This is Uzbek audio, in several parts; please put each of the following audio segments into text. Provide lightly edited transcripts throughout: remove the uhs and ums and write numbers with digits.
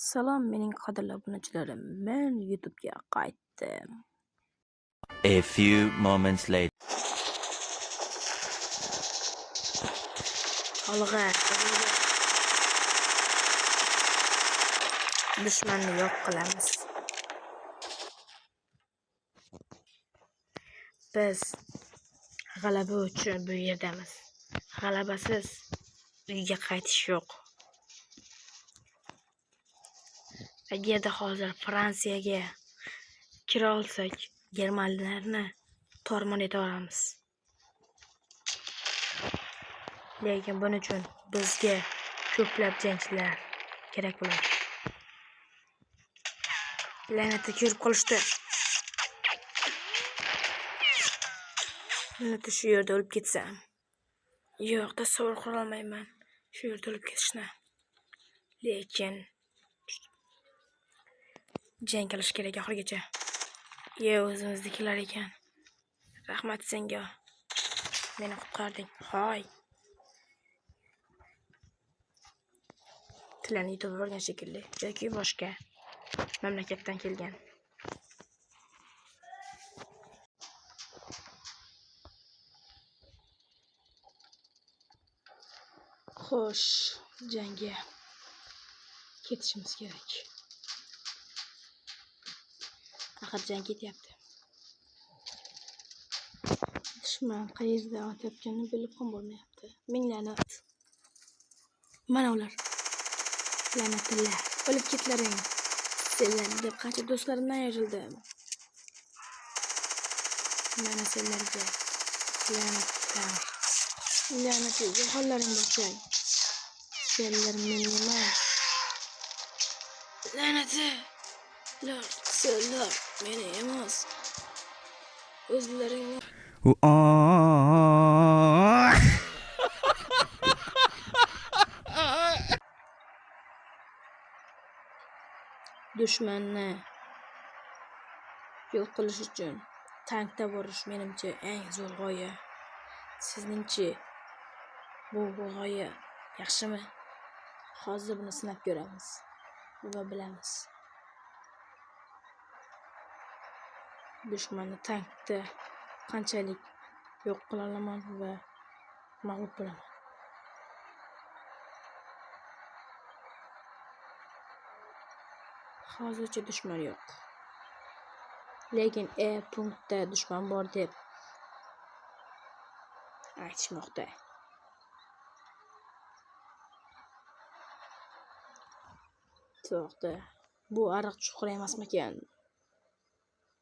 Salom mening qadrli obunachilarim, men YouTube'ga qaytdim. A few moments later. Olg'a, dushmanni yo'q qilamiz. Biz g'alaba uchun bu yerdamiz. G'alabasiz uyga qaytish yo'q. Agarda hozir Fransiyaga kira olsak, germanlarni tormon eta olamiz. Lekin buning uchun bizga ko'plab jangchilar kerak bo'ladi. La'natni ko'rib qolishdi. La'natni shu yerda o'lib ketsam. Yo'q, tasavvur qila olmayman shu yerda o'lib ketishni. Lekin jang qilish kerak oxirigacha. O'zimiznikilar ekan. Rahmat senga. Meni qutqarding. Hoy. Tilani yutib yuborgan shekilli. Yoki boshqa mamlakatdan kelgan. Xo'sh, jangga ketishimiz kerak. Axir jang ketyapti. Dushman qayerda otayotganini bilib ham bo'lmayapti. Ming la'nat. Mana ular. La'natlar. O'lib ketlaring. Senlarga deb qancha do'stlarimdan ayrildim. Mana senlarga la'natlar. La'natli hollaring bo'lsin. Senlar meni emas. La'natlar, senlar meni emas. O'zlaringni dushmanni yo'q qilish uchun tankda borish menimcha eng zo'r g'oya. Sizningchi bu g'oya yaxshimi? Hozir buni sinab ko'ramiz va bilamiz. Dushmanni tankda qanchalik yo'q qila olaman va mag'lub bo'laman. Hozircha dushman yo'q. Lekin punktda dushman bor deb aytishmoqda. To'g'ri. Bu ariq chuqur emasmikan?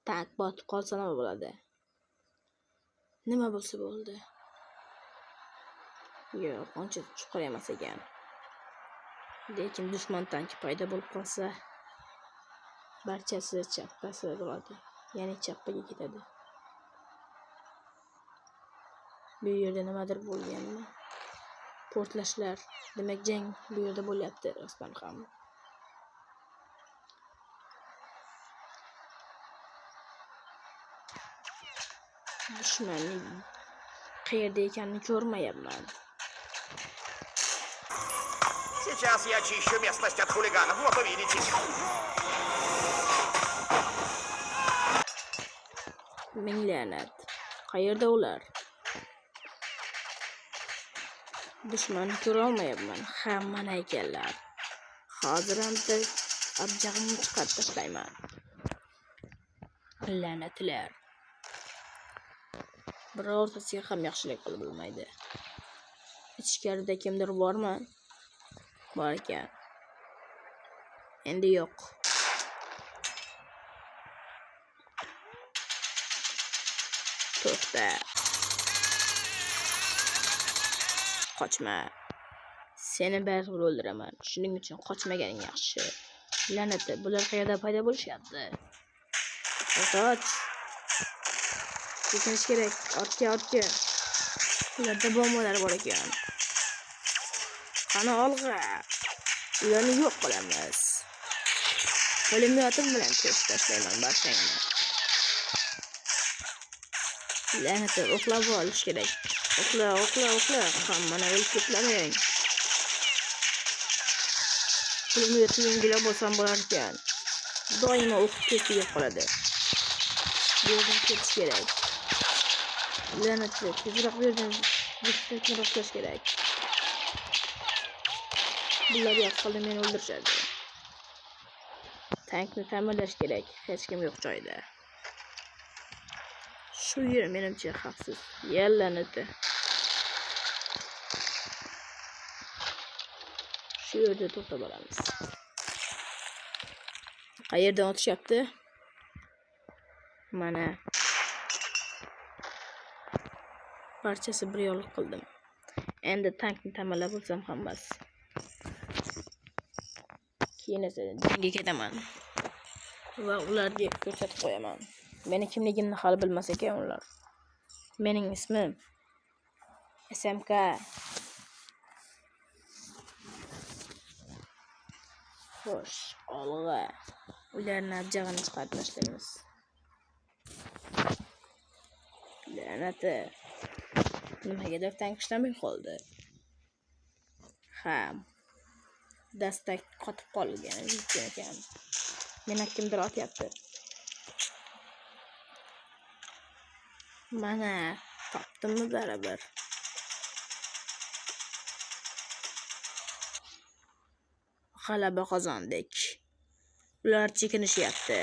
Tank botib qolsa nima bo'ladi? Nima bo'lsa bo'ldi. Yo'q, uncha chuqur emas ekan. Lekin dushman tanki paydo bo'lib qolsa, barchasi chappasi bo'ladi. Ya'ni chappaga ketadi. Bu yerda nimadir bo'lganmi? Portlashlar. Demak, jang bu yerda bo'lyapti rostdan ham. Dushmanning qayerda ekanini ko'rmayapman. Сейчас я очищу местность от хулиганов, вот увидите. Ming la'nat. Qayerda ular? Dushmanni ko'ra olmayapman. Hammani ekanlar. Hozir ham abjag'imni chiqarib tashlayman. La'natlar. Birortasiga ham yaxshilik qilib bo'lmaydi. Ichkarida kimdir bormi? Bor ekan. Endi yo'q. To'xta. Qochma. Seni baribir o'ldiraman. Shuning uchun qochmaganing yaxshi. La'natlar, bular qayerda paydo bo'lishyapti? Qoch. Ketinish kerak. Ortga. Ularda bombalar bor ekan. Qani olg'a. Ularni yo'q qilamiz. Pulemyotim bilan kesib tashlayman barchangni. La'natlar, o'qlab olish kerak. O'qla. Hammani o'lib ketlaring. Pulemyot yengilab bo'lsam bo'lar ekan. Doimo o'qib ketib qoladi. Bu yerdan ketish kerak. La'natli, tezroq bu yerdan bittadan rostlash kerak. Bular yo'qoldi, meni o'ldirishadi. Tankni ta'mirlash kerak. Hech kim yo'q joyda. Shu yer menimcha xavfsiz. La'natli. Shu yerda to'xtab olamiz. Qayerdan otishyapti? Mana. Barchasi bir yo'l qildim. Endi tankni ta'mirlab olsam ham bas. Keyin esa jangga ketaman. Va ularga ko'rsatib qo'yaman. Meni kimligimni hali bilmas ekan ular. Mening ismim SMK. Xo'sh, olg'a. Ularni abjag'ini chiqarib tashlaymiz. La'nati. Nimagadir tank ishlamay qoldi. Ha. Dastak qotib qolgan ekan. Meni kimdir otyapti. Mana, topdimmi barabir. G'alaba qozondik. Ular chekinishyapti.